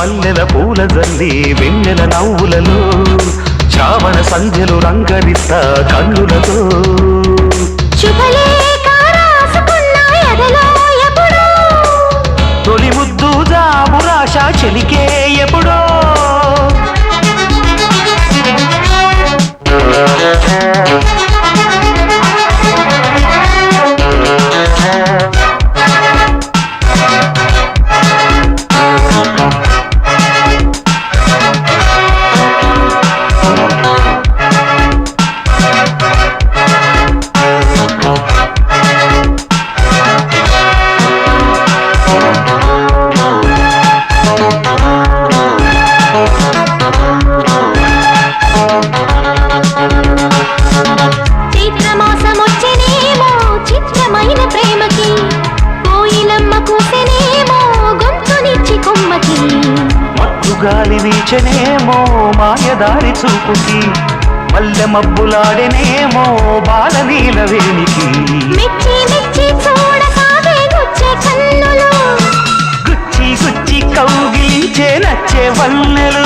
మల్లెల పూల జల్లి వెన్నెల నవ్వులలో చావణ సంధ్యలు రంగరిస్తా కన్నులతో తొలి ముద్దు జాబురాశ చెలికే ఎప్పుడో గాలి వీచనేమో మాయదారి చూపుకి మల్లె మబ్బులాడెనేమో బాలనీల వేణికి గుచ్చి గుచ్చి కౌగిలించే నచ్చే వన్నెలు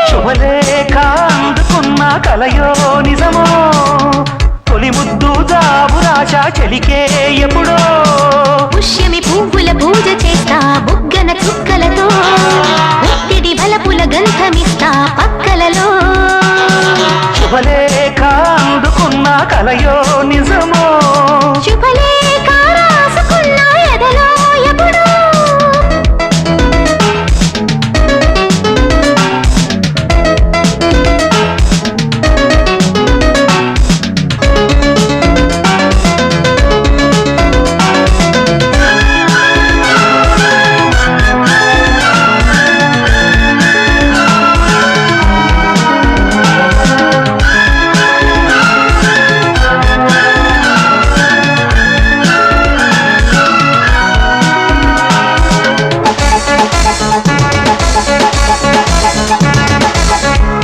శుభలేఖ అందుకున్న కలయో నిజమో తొలి ముద్దు జాబురాశ చెలికే ఎప్పుడో పుష్యమి పువ్వుల పూజ చేస్తా బుగ్గన చుక్కలతో ఒత్తిడి బలపుల గంధమిస్తా పక్కలలో శుభలేఖ అందుకున్న కలయో నిజమో శుభలేఖ రాసుకున్న ఎదలో ఎప్పుడో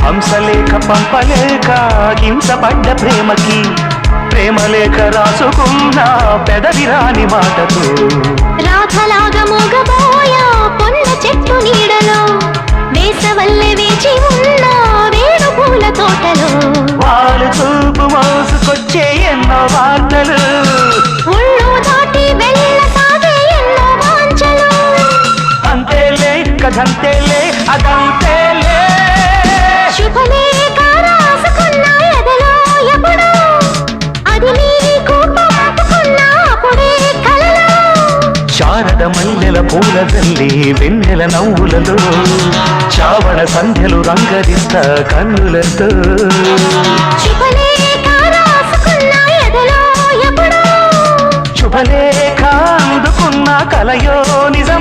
హంసలేఖ పంపలేక హింసపడ్డ ప్రేమకి ప్రేమలేఖ రాసుకున్న పెదవిరాని మాటతో రాధలాగా మూగబోయా పొన్న చెట్టు నీడలో వేసవల్లె వేచి ఉన్న వేణు పూల తోటలో వాళ్ళు చూపు మోసుకొచ్చే ఎన్నో వార్తలు ఒళ్ళు దాటి వెళ్ళసాగే ఎన్నో వాంఛలు అంతేలే కథంతేలే అదంతేలే శుభలేఖ రాసుకున్న ఎదలో ఎప్పుడో అది నీకు పంపుకున్న అప్పుడే కలలో శారద మల్లెల పూల జల్లి వెన్నెల నవ్వులలో చావణ సంధ్యలు రంగరిస్తా కన్నులతో శుభలేఖ రాసుకున్న ఎదలో ఎప్పుడో శుభలేఖ అందుకున్న కలయో నిజం